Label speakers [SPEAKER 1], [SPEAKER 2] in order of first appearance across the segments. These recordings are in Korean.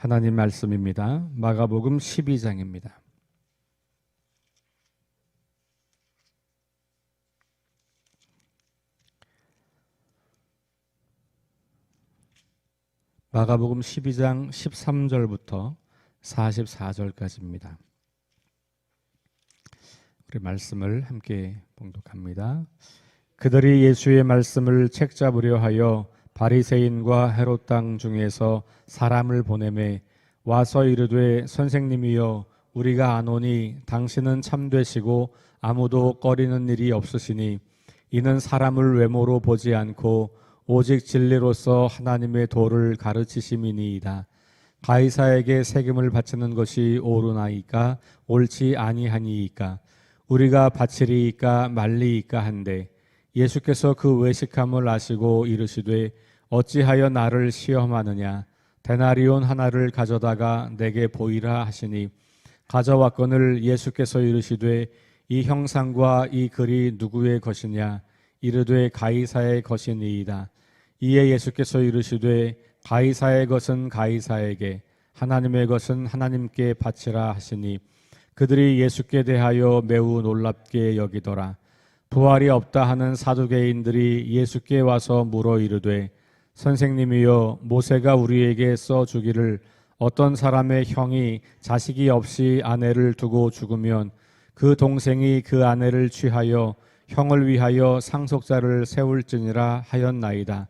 [SPEAKER 1] 하나님 말씀입니다. 마가복음 12장입니다. 마가복음 12장 13절부터 44절까지입니다. 우리 말씀을 함께 봉독합니다. 그들이 예수의 말씀을 책잡으려 하여 바리새인과 헤롯 땅 중에서 사람을 보내매 와서 이르되 선생님이여 우리가 아노니 당신은 참되시고 아무도 꺼리는 일이 없으시니 이는 사람을 외모로 보지 않고 오직 진리로서 하나님의 도를 가르치심이니이다. 가이사에게 세금을 바치는 것이 옳으나이까 옳지 아니하니이까 우리가 바치리이까 말리이까 한데 예수께서 그 외식함을 아시고 이르시되 어찌하여 나를 시험하느냐 데나리온 하나를 가져다가 내게 보이라 하시니 가져왔거늘 예수께서 이르시되 이 형상과 이 글이 누구의 것이냐 이르되 가이사의 것이니이다. 이에 예수께서 이르시되 가이사의 것은 가이사에게 하나님의 것은 하나님께 바치라 하시니 그들이 예수께 대하여 매우 놀랍게 여기더라. 부활이 없다 하는 사두개인들이 예수께 와서 물어 이르되 선생님이여 모세가 우리에게 써주기를 어떤 사람의 형이 자식이 없이 아내를 두고 죽으면 그 동생이 그 아내를 취하여 형을 위하여 상속자를 세울지니라 하였나이다.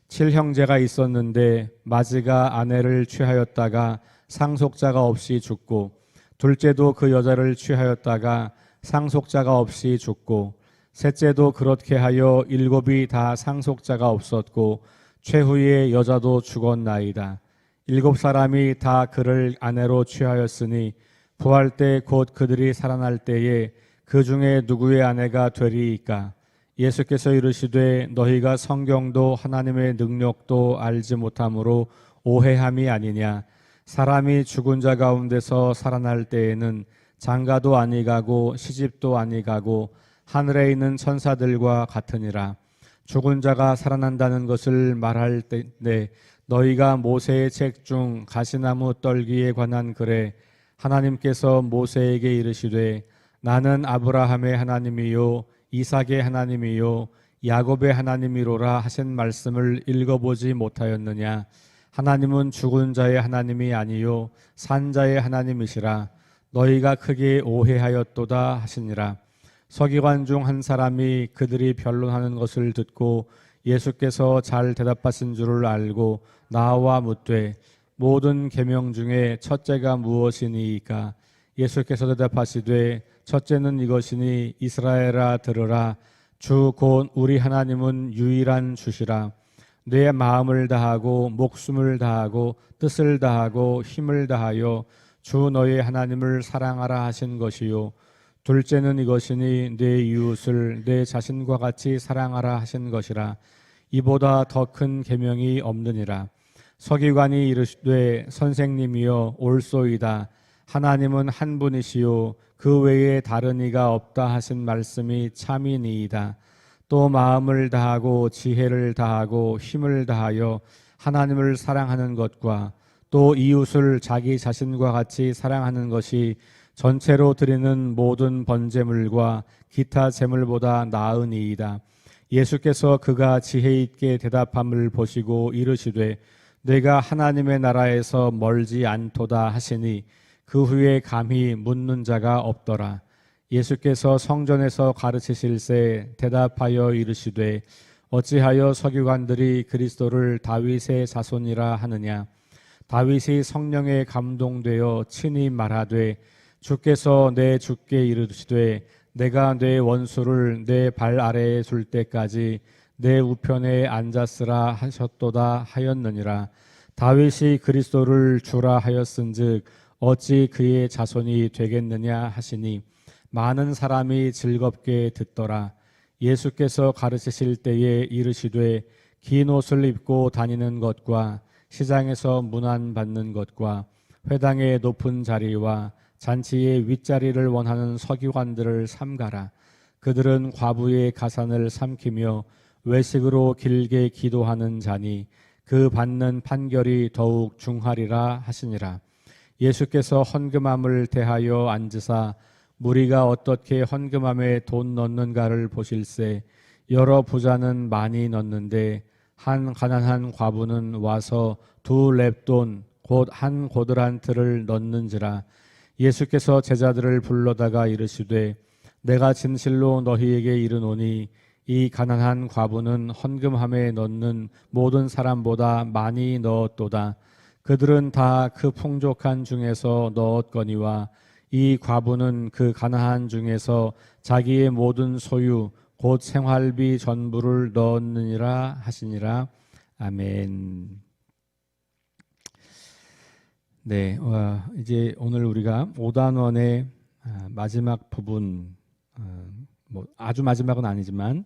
[SPEAKER 1] 7형제가 있었는데 마지가 아내를 취하였다가 상속자가 없이 죽고 둘째도 그 여자를 취하였다가 상속자가 없이 죽고 셋째도 그렇게 하여 7이 다 상속자가 없었고 최후의 여자도 죽었나이다. 7사람이 다 그를 아내로 취하였으니 부활 때 곧 그들이 살아날 때에 그 중에 누구의 아내가 되리이까? 예수께서 이르시되 너희가 성경도 하나님의 능력도 알지 못함으로 오해함이 아니냐. 사람이 죽은 자 가운데서 살아날 때에는 장가도 아니 가고 시집도 아니 가고 하늘에 있는 천사들과 같으니라. 죽은 자가 살아난다는 것을 말할 때 너희가 모세의 책 중 가시나무 떨기에 관한 글에 하나님께서 모세에게 이르시되 나는 아브라함의 하나님이요 이삭의 하나님이요 야곱의 하나님이로라 하신 말씀을 읽어보지 못하였느냐. 하나님은 죽은 자의 하나님이 아니요 산 자의 하나님이시라. 너희가 크게 오해하였도다 하시니라. 서기관 중 한 사람이 그들이 변론하는 것을 듣고 예수께서 잘 대답하신 줄을 알고 나와 묻되 모든 계명 중에 첫째가 무엇이니이까? 예수께서 대답하시되 첫째는 이것이니 이스라엘아 들으라. 주 곧 우리 하나님은 유일한 주시라. 내 마음을 다하고 목숨을 다하고 뜻을 다하고 힘을 다하여 주 너의 하나님을 사랑하라 하신 것이요 둘째는 이것이니 내 이웃을 내 자신과 같이 사랑하라 하신 것이라. 이보다 더 큰 계명이 없느니라. 서기관이 이르시되 선생님이여 옳소이다. 하나님은 한 분이시요 그 외에 다른 이가 없다 하신 말씀이 참이니이다. 또 마음을 다하고 지혜를 다하고 힘을 다하여 하나님을 사랑하는 것과 또 이웃을 자기 자신과 같이 사랑하는 것이 전체로 드리는 모든 번제물과 기타 제물보다 나으니이다. 예수께서 그가 지혜 있게 대답함을 보시고 이르시되 내가 하나님의 나라에서 멀지 않도다 하시니 그 후에 감히 묻는 자가 없더라. 예수께서 성전에서 가르치실새 대답하여 이르시되 어찌하여 서기관들이 그리스도를 다윗의 자손이라 하느냐. 다윗이 성령에 감동되어 친히 말하되 주께서 내 주께 이르시되 내가 내 원수를 내 발 아래에 줄 때까지 내 우편에 앉았으라 하셨도다 하였느니라. 다윗이 그리스도를 주라 하였은즉 어찌 그의 자손이 되겠느냐 하시니 많은 사람이 즐겁게 듣더라. 예수께서 가르치실 때에 이르시되 긴 옷을 입고 다니는 것과 시장에서 문안받는 것과 회당의 높은 자리와 잔치의 윗자리를 원하는 서기관들을 삼가라. 그들은 과부의 가산을 삼키며 외식으로 길게 기도하는 자니 그 받는 판결이 더욱 중하리라 하시니라. 예수께서 헌금함을 대하여 앉으사 무리가 어떻게 헌금함에 돈 넣는가를 보실세. 여러 부자는 많이 넣는데 한 가난한 과부는 와서 2렙돈 곧 한 고드란트를 넣는지라. 예수께서 제자들을 불러다가 이르시되 내가 진실로 너희에게 이르노니 이 가난한 과부는 헌금함에 넣는 모든 사람보다 많이 넣었도다. 그들은 다 그 풍족한 중에서 넣었거니와 이 과부는 그 가난한 중에서 자기의 모든 소유 곧 생활비 전부를 넣었느니라 하시니라. 아멘. 네, 이제 오늘 우리가 5단원의 마지막 부분, 뭐 아주 마지막은 아니지만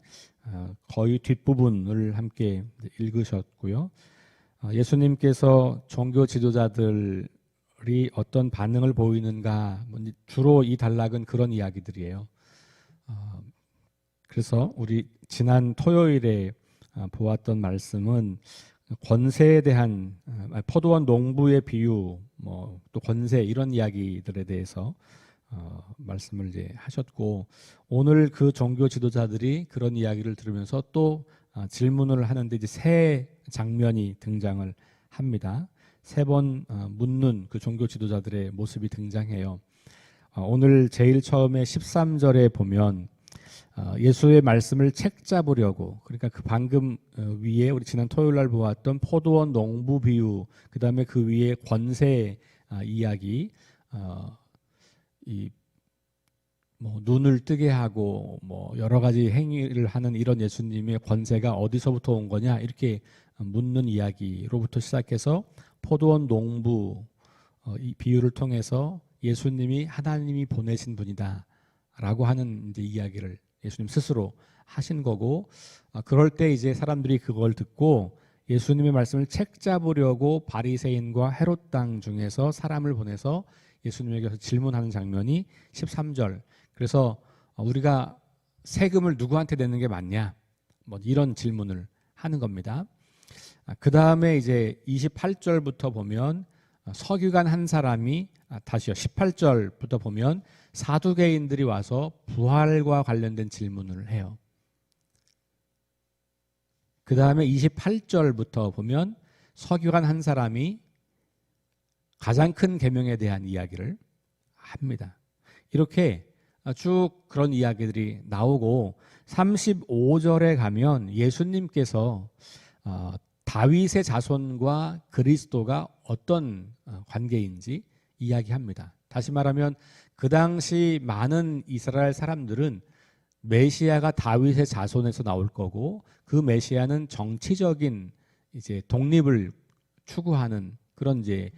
[SPEAKER 1] 거의 뒷부분을 함께 읽으셨고요. 예수님께서 종교 지도자들이 어떤 반응을 보이는가, 주로 이 단락은 그런 이야기들이에요. 그래서 우리 지난 토요일에 보았던 말씀은 권세에 대한 포도원 농부의 비유, 또 권세 이런 이야기들에 대해서 말씀을 이제 하셨고, 오늘 그 종교 지도자들이 그런 이야기를 들으면서 또 질문을 하는데 이제 새 장면이 등장을 합니다. 3번 묻는 그 종교 지도자들의 모습이 등장해요. 오늘 제일 처음에 13절에 보면 예수의 말씀을 책 잡으려고, 그러니까 그 방금 위에 우리 지난 토요일 날 보았던 포도원 농부 비유, 그 다음에 그 위에 권세 이야기, 눈을 뜨게 하고 여러 가지 행위를 하는 이런 예수님의 권세가 어디서부터 온 거냐, 이렇게 묻는 이야기로부터 시작해서 포도원 농부 이 비유를 통해서 예수님이 하나님이 보내신 분이다라고 하는 이제 이야기를 예수님 스스로 하신 거고, 그럴 때 이제 사람들이 그걸 듣고 예수님의 말씀을 책 잡으려고 바리새인과 헤롯 땅 중에서 사람을 보내서 예수님에게 질문하는 장면이 13절. 그래서 우리가 세금을 누구한테 내는 게 맞냐, 이런 질문을 하는 겁니다. 그 다음에 이제 28절부터 보면 서기관 한 사람이, 다시요 18절부터 보면 사두개인들이 와서 부활과 관련된 질문을 해요. 그 다음에 28절부터 보면 서기관 한 사람이 가장 큰 계명에 대한 이야기를 합니다. 이렇게 쭉 그런 이야기들이 나오고, 35절에 가면 예수님께서 다윗의 자손과 그리스도가 어떤 관계인지 이야기합니다. 다시 말하면 그 당시 많은 이스라엘 사람들은 메시아가 다윗의 자손에서 나올 거고, 그 메시아는 정치적인 이제 독립을 추구하는 그런 이제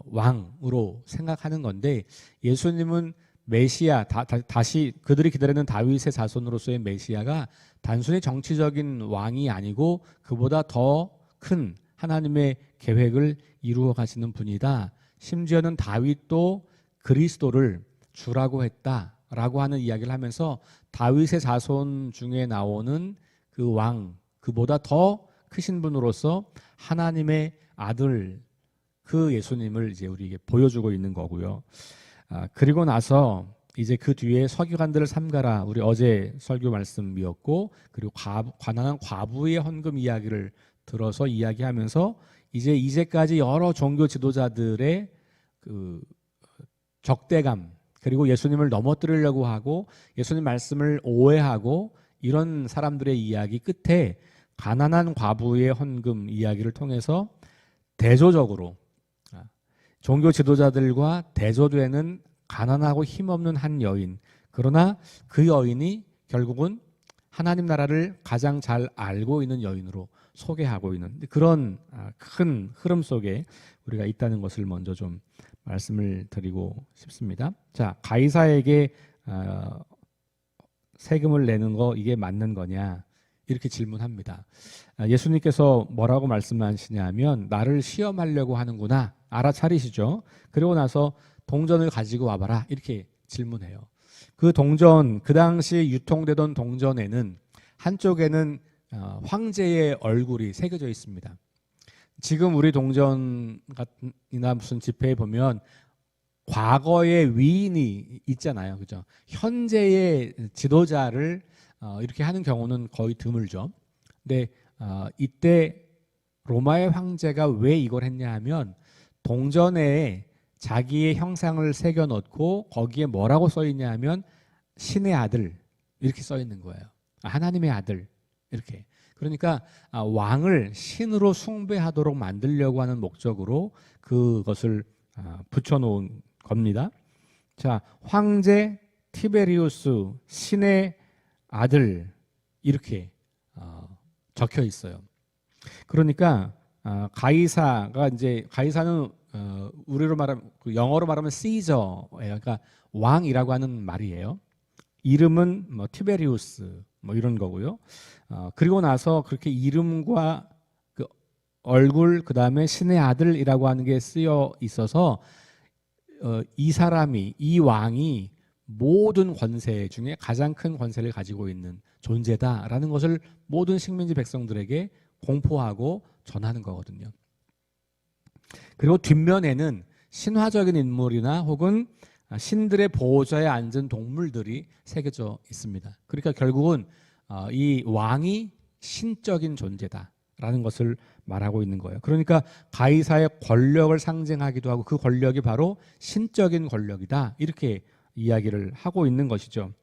[SPEAKER 1] 왕으로 생각하는 건데, 예수님은 메시아, 다시 그들이 기다리는 다윗의 자손으로서의 메시아가 단순히 정치적인 왕이 아니고 그보다 더 큰 하나님의 계획을 이루어 가시는 분이다. 심지어는 다윗도 그리스도를 주라고 했다라고 하는 이야기를 하면서 다윗의 자손 중에 나오는 그 왕, 그보다 더 크신 분으로서 하나님의 아들, 그 예수님을 이제 우리에게 보여주고 있는 거고요. 그리고 나서 이제 그 뒤에 서기관들을 삼가라, 우리 어제 설교 말씀이었고, 그리고 가난한 과부의 헌금 이야기를 들어서 이야기하면서 이제까지 여러 종교 지도자들의 그 적대감, 그리고 예수님을 넘어뜨리려고 하고 예수님 말씀을 오해하고 이런 사람들의 이야기 끝에 가난한 과부의 헌금 이야기를 통해서 대조적으로 종교 지도자들과 대조되는 가난하고 힘없는 한 여인, 그러나 그 여인이 결국은 하나님 나라를 가장 잘 알고 있는 여인으로 소개하고 있는 그런 큰 흐름 속에 우리가 있다는 것을 먼저 좀 말씀을 드리고 싶습니다. 자, 가이사에게 세금을 내는 거 이게 맞는 거냐, 이렇게 질문합니다. 예수님께서 뭐라고 말씀하시냐면 나를 시험하려고 하는구나, 알아차리시죠. 그리고 나서 동전을 가지고 와봐라, 이렇게 질문해요. 그 동전, 그 당시 유통되던 동전에는 한쪽에는 황제의 얼굴이 새겨져 있습니다. 지금 우리 동전이나 무슨 집회에 보면 과거의 위인이 있잖아요, 그죠? 현재의 지도자를 이렇게 하는 경우는 거의 드물죠. 근데 이때 로마의 황제가 왜 이걸 했냐 하면 동전에 자기의 형상을 새겨 넣고 거기에 뭐라고 써 있냐 하면 신의 아들 이렇게 써 있는 거예요. 하나님의 아들 이렇게. 그러니까 왕을 신으로 숭배하도록 만들려고 하는 목적으로 그것을 붙여놓은 겁니다. 자, 황제 티베리우스 신의 아들 이렇게 적혀 있어요. 그러니까 가이사가 이제 가이사는 우리로 말하면 영어로 말하면 시저예요. 그러니까 왕이라고 하는 말이에요. 이름은 뭐 티베리우스 뭐 이런 거고요. 그리고 나서 그렇게 이름과 그 얼굴 그다음에 신의 아들이라고 하는 게 쓰여 있어서 이 사람이 이 왕이 모든 권세 중에 가장 큰 권세를 가지고 있는 존재다라는 것을 모든 식민지 백성들에게 공포하고 전하는 거거든요. 그리고 뒷면에는 신화적인 인물이나 혹은 신들의 보호자에 앉은 동물들이 새겨져 있습니다. 그러니까 결국은 이 왕이 신적인 존재다라는 것을 말하고 있는 거예요. 그러니까 가이사의 권력을 상징하기도 하고 그 권력이 바로 신적인 권력이다 이렇게 이야기를 하고 있는 것이죠.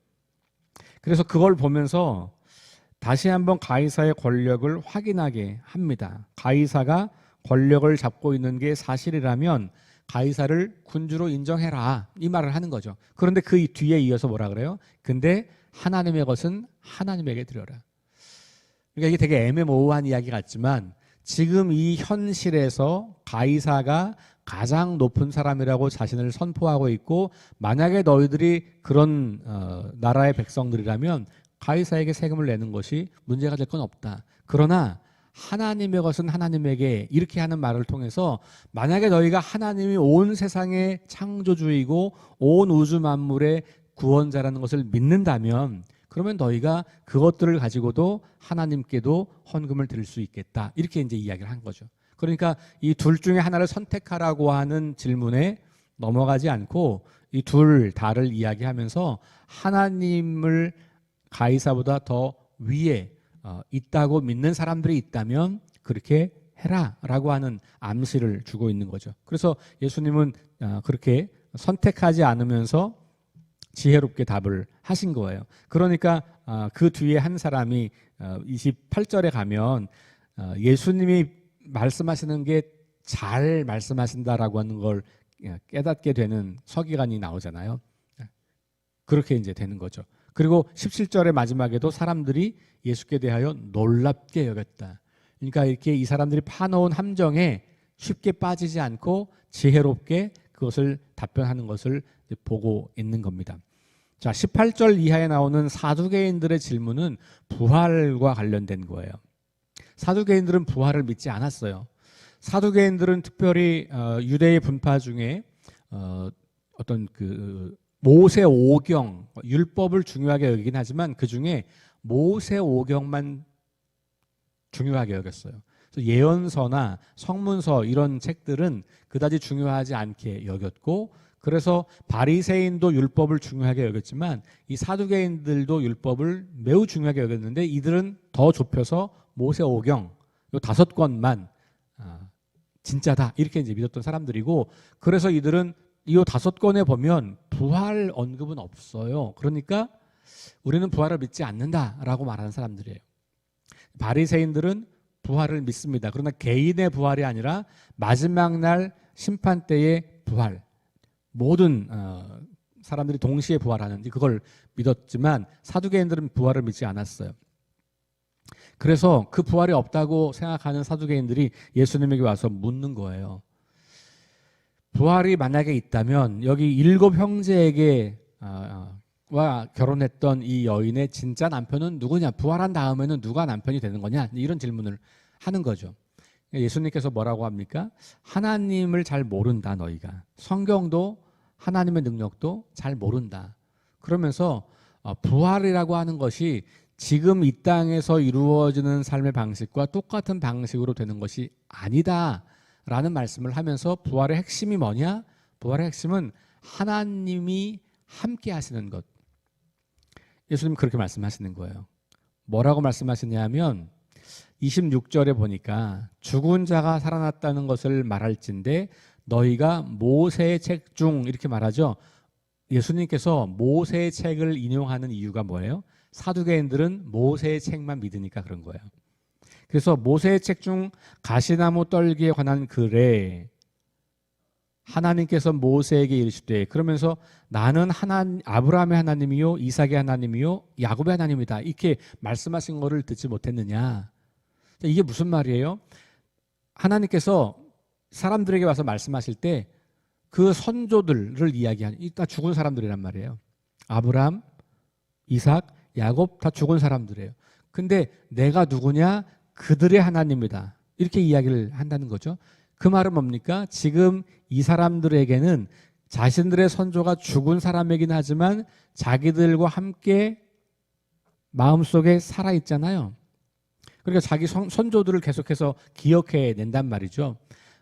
[SPEAKER 1] 그래서 그걸 보면서 다시 한번 가이사의 권력을 확인하게 합니다. 가이사가 권력을 잡고 있는 게 사실이라면 가이사를 군주로 인정해라 이 말을 하는 거죠. 그런데 그 뒤에 이어서 뭐라 그래요? 근데 하나님의 것은 하나님에게 드려라. 그러니까 이게 되게 애매모호한 이야기 같지만 지금 이 현실에서 가이사가 가장 높은 사람이라고 자신을 선포하고 있고 만약에 너희들이 그런 나라의 백성들이라면 가이사에게 세금을 내는 것이 문제가 될 건 없다. 그러나 하나님의 것은 하나님에게 이렇게 하는 말을 통해서 만약에 너희가 하나님이 온 세상의 창조주이고 온 우주 만물의 구원자라는 것을 믿는다면 그러면 너희가 그것들을 가지고도 하나님께도 헌금을 드릴 수 있겠다. 이렇게 이제 이야기를 한 거죠. 그러니까 이 둘 중에 하나를 선택하라고 하는 질문에 넘어가지 않고 이 둘 다를 이야기하면서 하나님을 가이사보다 더 위에 있다고 믿는 사람들이 있다면 그렇게 해라라고 하는 암시를 주고 있는 거죠. 그래서 예수님은 그렇게 선택하지 않으면서 지혜롭게 답을 하신 거예요. 그러니까 그 뒤에 한 사람이 28절에 가면 예수님이 말씀하시는 게 잘 말씀하신다라고 하는 걸 깨닫게 되는 서기관이 나오잖아요. 그렇게 이제 되는 거죠. 그리고 17절의 마지막에도 사람들이 예수께 대하여 놀랍게 여겼다. 그러니까 이렇게 이 사람들이 파놓은 함정에 쉽게 빠지지 않고 지혜롭게 그것을 답변하는 것을 보고 있는 겁니다. 자, 18절 이하에 나오는 사두개인들의 질문은 부활과 관련된 거예요. 사두개인들은 부활을 믿지 않았어요. 사두개인들은 특별히 유대의 분파 중에 어떤 그 모세 오경 율법을 중요하게 여기긴 하지만 그 중에 모세 오경만 중요하게 여겼어요. 그래서 예언서나 성문서 이런 책들은 그다지 중요하지 않게 여겼고 그래서 바리새인도 율법을 중요하게 여겼지만 이 사두개인들도 율법을 매우 중요하게 여겼는데 이들은 더 좁혀서 모세 오경 요 5권만 진짜다 이렇게 이제 믿었던 사람들이고 그래서 이들은 이 5권에 보면 부활 언급은 없어요. 그러니까 우리는 부활을 믿지 않는다라고 말하는 사람들이에요. 바리새인들은 부활을 믿습니다. 그러나 개인의 부활이 아니라 마지막 날 심판 때의 부활. 모든 사람들이 동시에 부활하는 그걸 믿었지만 사두개인들은 부활을 믿지 않았어요. 그래서 그 부활이 없다고 생각하는 사두개인들이 예수님에게 와서 묻는 거예요. 부활이 만약에 있다면 여기 7 형제에게 와 결혼했던 이 여인의 진짜 남편은 누구냐? 부활한 다음에는 누가 남편이 되는 거냐? 이런 질문을 하는 거죠. 예수님께서 뭐라고 합니까? 하나님을 잘 모른다 너희가. 성경도 하나님의 능력도 잘 모른다. 그러면서 부활이라고 하는 것이 지금 이 땅에서 이루어지는 삶의 방식과 똑같은 방식으로 되는 것이 아니다라는 말씀을 하면서 부활의 핵심이 뭐냐? 부활의 핵심은 하나님이 함께 하시는 것. 예수님 그렇게 말씀하시는 거예요. 뭐라고 말씀하시냐면 26절에 보니까 죽은 자가 살아났다는 것을 말할진대 너희가 모세의 책 중 이렇게 말하죠. 예수님께서 모세의 책을 인용하는 이유가 뭐예요? 사두개인들은 모세의 책만 믿으니까 그런 거예요. 그래서 모세의 책 중 가시나무 떨기에 관한 글에 하나님께서 모세에게 이르시되 그러면서 나는 아브라함의 하나님이요 이삭의 하나님이요 야곱의 하나님이다 이렇게 말씀하신 거를 듣지 못했느냐. 이게 무슨 말이에요? 하나님께서 사람들에게 와서 말씀하실 때 그 선조들을 이야기하는 다 죽은 사람들이란 말이에요. 아브라함, 이삭, 야곱 다 죽은 사람들이에요. 근데 내가 누구냐? 그들의 하나님이다. 이렇게 이야기를 한다는 거죠. 그 말은 뭡니까? 지금 이 사람들에게는 자신들의 선조가 죽은 사람이긴 하지만 자기들과 함께 마음속에 살아있잖아요. 그러니까 자기 선조들을 계속해서 기억해 낸단 말이죠.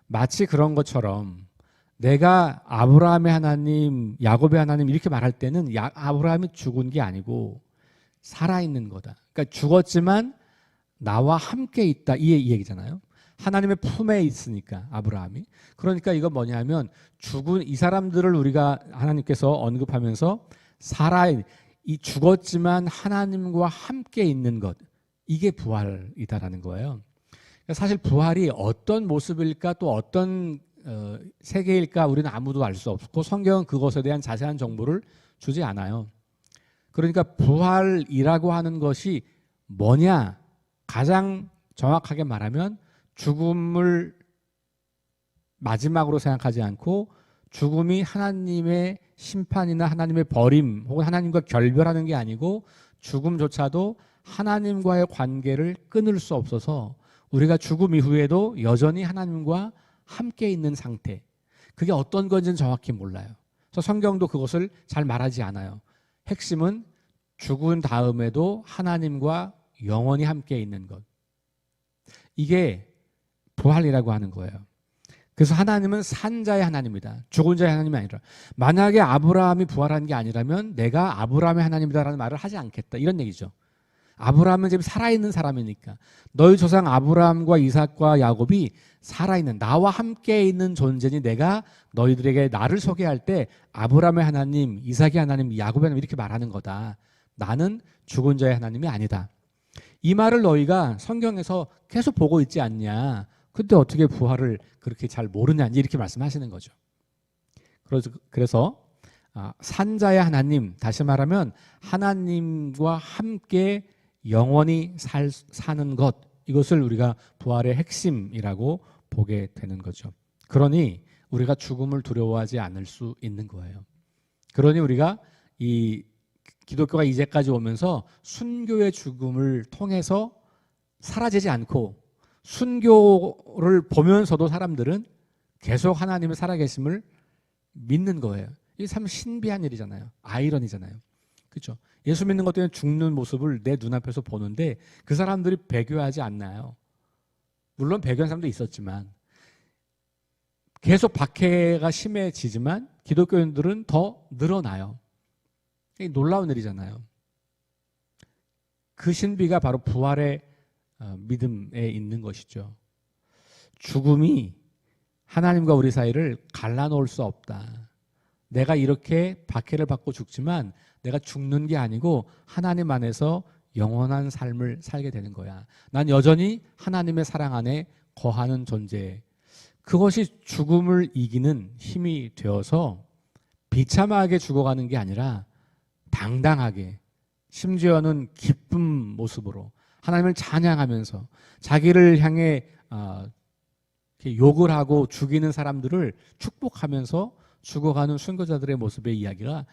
[SPEAKER 1] 마치 그런 것처럼 내가 아브라함의 하나님, 야곱의 하나님 이렇게 말할 때는 아브라함이 죽은 게 아니고 살아있는 거다. 그러니까 죽었지만 나와 함께 있다 이 얘기잖아요. 하나님의 품에 있으니까 아브라함이. 그러니까 이거 뭐냐면 죽은 이 사람들을 우리가 하나님께서 언급하면서 이 죽었지만 하나님과 함께 있는 것 이게 부활이다라는 거예요. 그러니까 사실 부활이 어떤 모습일까 또 어떤 세계일까 우리는 아무도 알 수 없고 성경은 그것에 대한 자세한 정보를 주지 않아요. 그러니까 부활이라고 하는 것이 뭐냐? 가장 정확하게 말하면 죽음을 마지막으로 생각하지 않고 죽음이 하나님의 심판이나 하나님의 버림 혹은 하나님과 결별하는 게 아니고 죽음조차도 하나님과의 관계를 끊을 수 없어서 우리가 죽음 이후에도 여전히 하나님과 함께 있는 상태. 그게 어떤 건지는 정확히 몰라요. 그래서 성경도 그것을 잘 말하지 않아요. 핵심은 죽은 다음에도 하나님과 영원히 함께 있는 것. 이게 부활이라고 하는 거예요. 그래서 하나님은 산 자의 하나님이다. 죽은 자의 하나님이 아니라. 만약에 아브라함이 부활한 게 아니라면 내가 아브라함의 하나님이다라는 말을 하지 않겠다. 이런 얘기죠. 아브라함은 지금 살아있는 사람이니까. 너희 조상 아브라함과 이삭과 야곱이 살아있는 나와 함께 있는 존재니 내가 너희들에게 나를 소개할 때 아브라함의 하나님, 이삭의 하나님, 야곱의 하나님 이렇게 말하는 거다. 나는 죽은 자의 하나님이 아니다. 이 말을 너희가 성경에서 계속 보고 있지 않냐. 근데 어떻게 부활을 그렇게 잘 모르냐 이렇게 말씀하시는 거죠. 그래서 산자의 하나님, 다시 말하면 하나님과 함께 영원히 사는 것, 이것을 우리가 부활의 핵심이라고 보게 되는 거죠. 그러니 우리가 죽음을 두려워하지 않을 수 있는 거예요. 그러니 우리가 이 기독교가 이제까지 오면서 순교의 죽음을 통해서 사라지지 않고 순교를 보면서도 사람들은 계속 하나님의 살아계심을 믿는 거예요. 이게 참 신비한 일이잖아요. 아이러니잖아요. 그렇죠? 예수 믿는 것 때문에 죽는 모습을 내 눈앞에서 보는데 그 사람들이 배교하지 않나요? 물론 배교한 사람도 있었지만 계속 박해가 심해지지만 기독교인들은 더 늘어나요. 이게 놀라운 일이잖아요. 그 신비가 바로 부활의 믿음에 있는 것이죠. 죽음이 하나님과 우리 사이를 갈라놓을 수 없다. 내가 이렇게 박해를 받고 죽지만 내가 죽는 게 아니고 하나님 안에서 영원한 삶을 살게 되는 거야. 난 여전히 하나님의 사랑 안에 거하는 존재. 그것이 죽음을 이기는 힘이 되어서 비참하게 죽어가는 게 아니라 당당하게, 심지어는 기쁜 모습으로 하나님을 찬양하면서 자기를 향해 욕을 하고 죽이는 사람들을 축복하면서 죽어가는 순교자들의 모습의 이야기가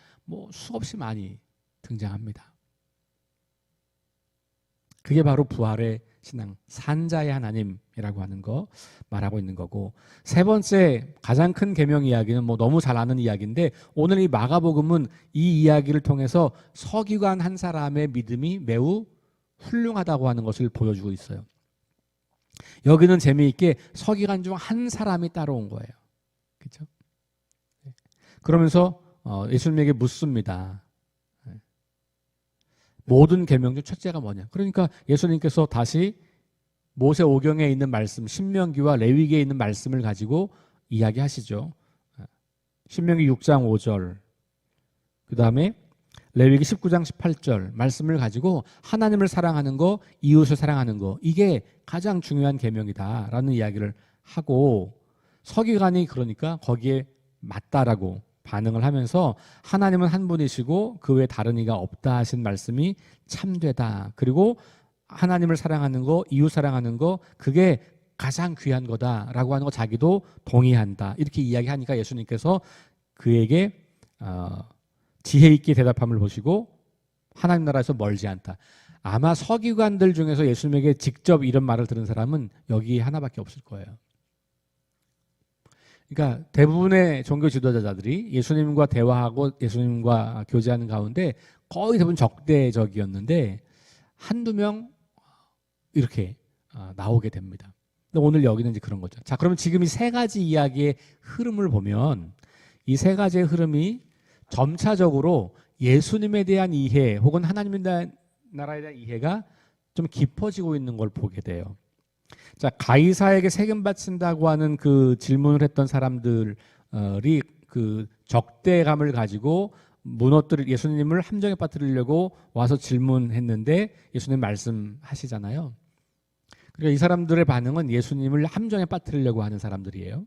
[SPEAKER 1] 수없이 많이 등장합니다. 그게 바로 부활의 신앙, 산자의 하나님이라고 하는 거 말하고 있는 거고, 세 번째 가장 큰 계명 이야기는 너무 잘 아는 이야기인데 오늘 이 마가복음은 이 이야기를 통해서 서기관 한 사람의 믿음이 매우 훌륭하다고 하는 것을 보여주고 있어요. 여기는 재미있게 서기관 중 한 사람이 따라온 거예요. 그렇죠? 그러면서 예수님에게 묻습니다. 모든 계명 중 첫째가 뭐냐? 그러니까 예수님께서 다시 모세 오경에 있는 말씀, 신명기와 레위기에 있는 말씀을 가지고 이야기하시죠. 신명기 6장 5절, 그 다음에 레위기 19장 18절 말씀을 가지고 하나님을 사랑하는 거, 이웃을 사랑하는 거, 이게 가장 중요한 계명이다라는 이야기를 하고, 서기관이 그러니까 거기에 맞다라고 반응을 하면서 하나님은 한 분이시고 그 외에 다른 이가 없다 하신 말씀이 참되다. 그리고 하나님을 사랑하는 거, 이웃 사랑하는 거, 그게 가장 귀한 거다라고 하는 거 자기도 동의한다. 이렇게 이야기하니까 예수님께서 그에게 지혜 있게 대답함을 보시고 하나님 나라에서 멀지 않다. 아마 서기관들 중에서 예수님에게 직접 이런 말을 들은 사람은 여기 하나밖에 없을 거예요. 그러니까 대부분의 종교 지도자들이 예수님과 대화하고 예수님과 교제하는 가운데 거의 대부분 적대적이었는데 한두 명 이렇게 나오게 됩니다. 근데 오늘 여기는 이제 그런 거죠. 자, 그러면 지금 이 세 가지 이야기의 흐름을 보면 이 세 가지의 흐름이 점차적으로 예수님에 대한 이해 혹은 하나님에 대한 나라에 대한 이해가 좀 깊어지고 있는 걸 보게 돼요. 자, 가이사에게 세금 바친다고 하는 그 질문을 했던 사람들이 그 적대감을 가지고 예수님을 함정에 빠뜨리려고 와서 질문했는데 예수님 말씀하시잖아요. 그러니까 이 사람들의 반응은 예수님을 함정에 빠뜨리려고 하는 사람들이에요.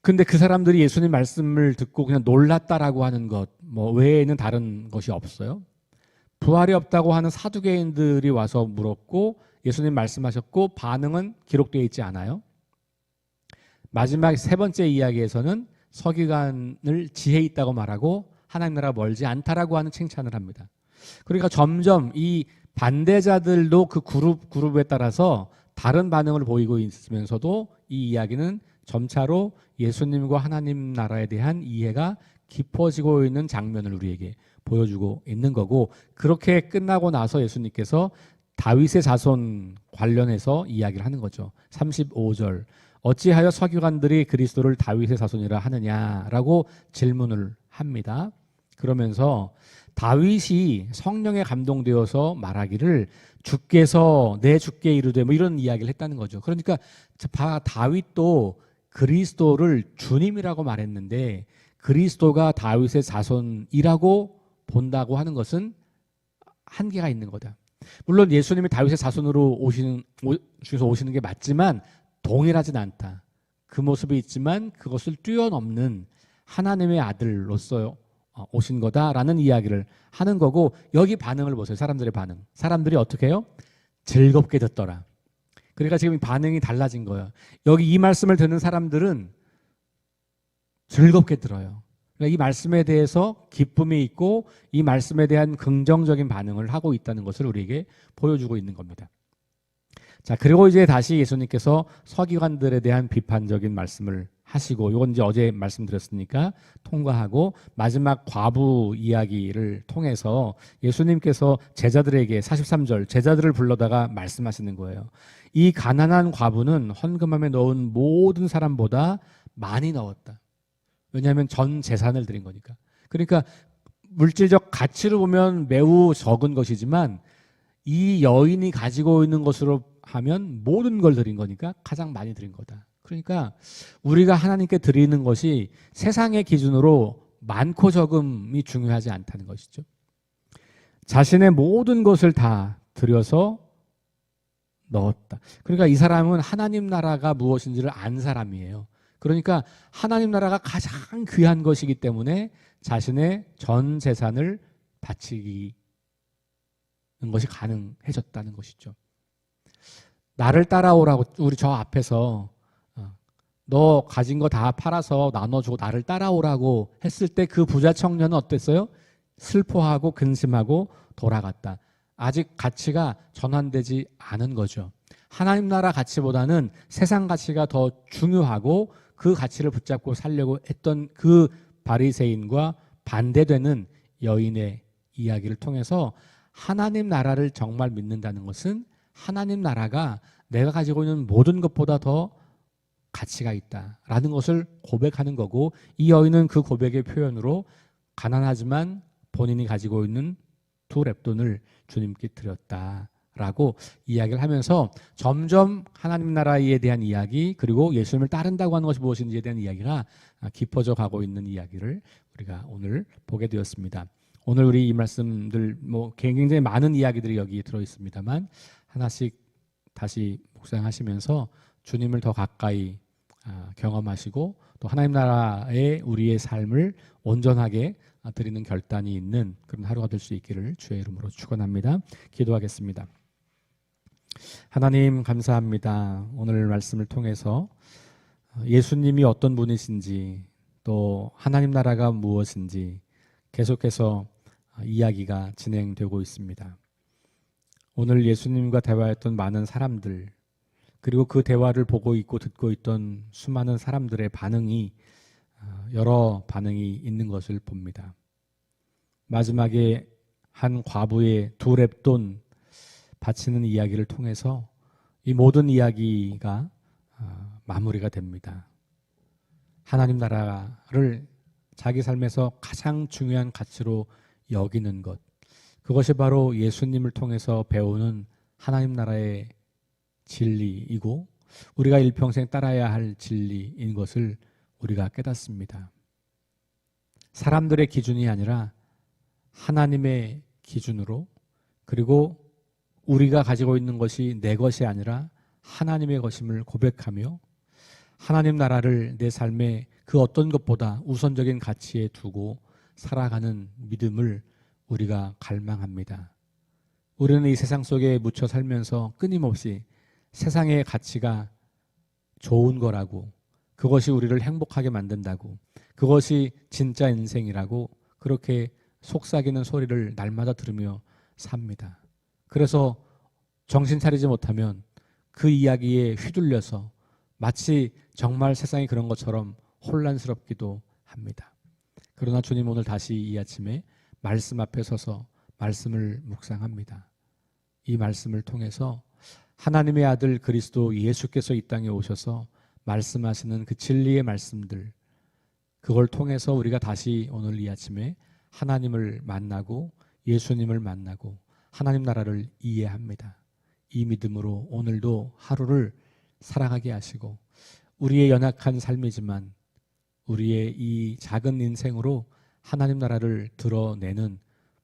[SPEAKER 1] 근데 그 사람들이 예수님 말씀을 듣고 그냥 놀랐다라고 하는 것 외에는 다른 것이 없어요. 부활이 없다고 하는 사두개인들이 와서 물었고 예수님 말씀하셨고 반응은 기록되어 있지 않아요. 마지막 세 번째 이야기에서는 서기관을 지혜 있다고 말하고 하나님 나라가 멀지 않다라고 하는 칭찬을 합니다. 그러니까 점점 이 반대자들도 그 그룹에 따라서 다른 반응을 보이고 있으면서도 이 이야기는 점차로 예수님과 하나님 나라에 대한 이해가 깊어지고 있는 장면을 우리에게 보여주고 있는 거고, 그렇게 끝나고 나서 예수님께서 다윗의 자손 관련해서 이야기를 하는 거죠. 35절 어찌하여 서기관들이 그리스도를 다윗의 자손이라 하느냐라고 질문을 합니다. 그러면서 다윗이 성령에 감동되어서 말하기를 주께서 내 주께 이르되 이런 이야기를 했다는 거죠. 그러니까 다윗도 그리스도를 주님이라고 말했는데 그리스도가 다윗의 자손이라고 본다고 하는 것은 한계가 있는 거다. 물론 예수님이 다윗의 자손으로 오시는 게 맞지만 동일하진 않다. 그 모습이 있지만 그것을 뛰어넘는 하나님의 아들로서 오신 거다라는 이야기를 하는 거고, 여기 반응을 보세요. 사람들의 반응. 사람들이 어떻게 해요? 즐겁게 듣더라. 그러니까 지금 반응이 달라진 거예요. 여기 이 말씀을 듣는 사람들은 즐겁게 들어요. 그러니까 이 말씀에 대해서 기쁨이 있고 이 말씀에 대한 긍정적인 반응을 하고 있다는 것을 우리에게 보여주고 있는 겁니다. 자, 그리고 이제 다시 예수님께서 서기관들에 대한 비판적인 말씀을 하시고, 이건 이제 어제 말씀드렸으니까 통과하고, 마지막 과부 이야기를 통해서 예수님께서 제자들에게 43절 제자들을 불러다가 말씀하시는 거예요. 이 가난한 과부는 헌금함에 넣은 모든 사람보다 많이 넣었다. 왜냐하면 전 재산을 드린 거니까. 그러니까 물질적 가치로 보면 매우 적은 것이지만 이 여인이 가지고 있는 것으로 하면 모든 걸 드린 거니까 가장 많이 드린 거다. 그러니까 우리가 하나님께 드리는 것이 세상의 기준으로 많고 적음이 중요하지 않다는 것이죠. 자신의 모든 것을 다 드려서 넣었다. 그러니까 이 사람은 하나님 나라가 무엇인지를 안 사람이에요. 그러니까 하나님 나라가 가장 귀한 것이기 때문에 자신의 전 재산을 바치는 것이 가능해졌다는 것이죠. 나를 따라오라고 우리 저 앞에서 너 가진 거 다 팔아서 나눠주고 나를 따라오라고 했을 때 그 부자 청년은 어땠어요? 슬퍼하고 근심하고 돌아갔다. 아직 가치가 전환되지 않은 거죠. 하나님 나라 가치보다는 세상 가치가 더 중요하고 그 가치를 붙잡고 살려고 했던 그 바리새인과 반대되는 여인의 이야기를 통해서 하나님 나라를 정말 믿는다는 것은 하나님 나라가 내가 가지고 있는 모든 것보다 더 가치가 있다라는 것을 고백하는 거고, 이 여인은 그 고백의 표현으로 가난하지만 본인이 가지고 있는 2 렙돈을 주님께 드렸다라고 이야기를 하면서 점점 하나님 나라에 대한 이야기, 그리고 예수님을 따른다고 하는 것이 무엇인지에 대한 이야기가 깊어져 가고 있는 이야기를 우리가 오늘 보게 되었습니다. 오늘 우리 이 말씀들 굉장히 많은 이야기들이 여기 들어 있습니다만 하나씩 다시 묵상하시면서 주님을 더 가까이 경험하시고 또 하나님 나라의 우리의 삶을 온전하게 드리는 결단이 있는 그런 하루가 될 수 있기를 주의 이름으로 축원합니다. 기도하겠습니다. 하나님 감사합니다. 오늘 말씀을 통해서 예수님이 어떤 분이신지 또 하나님 나라가 무엇인지 계속해서 이야기가 진행되고 있습니다. 오늘 예수님과 대화했던 많은 사람들, 그리고 그 대화를 보고 있고 듣고 있던 수많은 사람들의 반응이 여러 반응이 있는 것을 봅니다. 마지막에 한 과부의 2 렙돈 바치는 이야기를 통해서 이 모든 이야기가 마무리가 됩니다. 하나님 나라를 자기 삶에서 가장 중요한 가치로 여기는 것, 그것이 바로 예수님을 통해서 배우는 하나님 나라의 진리이고 우리가 일평생 따라야 할 진리인 것을 우리가 깨닫습니다. 사람들의 기준이 아니라 하나님의 기준으로, 그리고 우리가 가지고 있는 것이 내 것이 아니라 하나님의 것임을 고백하며 하나님 나라를 내 삶의 그 어떤 것보다 우선적인 가치에 두고 살아가는 믿음을 우리가 갈망합니다. 우리는 이 세상 속에 묻혀 살면서 끊임없이 세상의 가치가 좋은 거라고, 그것이 우리를 행복하게 만든다고, 그것이 진짜 인생이라고 그렇게 속삭이는 소리를 날마다 들으며 삽니다. 그래서 정신 차리지 못하면 그 이야기에 휘둘려서 마치 정말 세상이 그런 것처럼 혼란스럽기도 합니다. 그러나 주님, 오늘 다시 이 아침에 말씀 앞에 서서 말씀을 묵상합니다. 이 말씀을 통해서 하나님의 아들 그리스도 예수께서 이 땅에 오셔서 말씀하시는 그 진리의 말씀들, 그걸 통해서 우리가 다시 오늘 이 아침에 하나님을 만나고 예수님을 만나고 하나님 나라를 이해합니다. 이 믿음으로 오늘도 하루를 살아가게 하시고 우리의 연약한 삶이지만 우리의 이 작은 인생으로 하나님 나라를 드러내는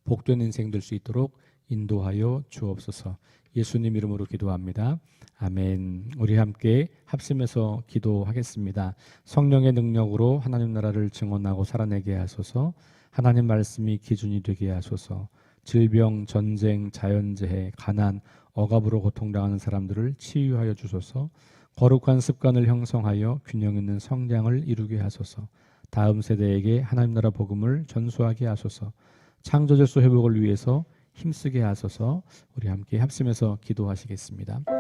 [SPEAKER 1] 복된 인생 될 수 있도록 인도하여 주옵소서. 예수님 이름으로 기도합니다. 아멘. 우리 함께 합심해서 기도하겠습니다. 성령의 능력으로 하나님 나라를 증언하고 살아내게 하소서. 하나님 말씀이 기준이 되게 하소서. 질병, 전쟁, 자연재해, 가난, 억압으로 고통당하는 사람들을 치유하여 주소서. 거룩한 습관을 형성하여 균형 있는 성장을 이루게 하소서. 다음 세대에게 하나님 나라 복음을 전수하게 하소서. 창조질서 회복을 위해서 힘쓰게 하소서. 우리 함께 합심해서 기도하시겠습니다.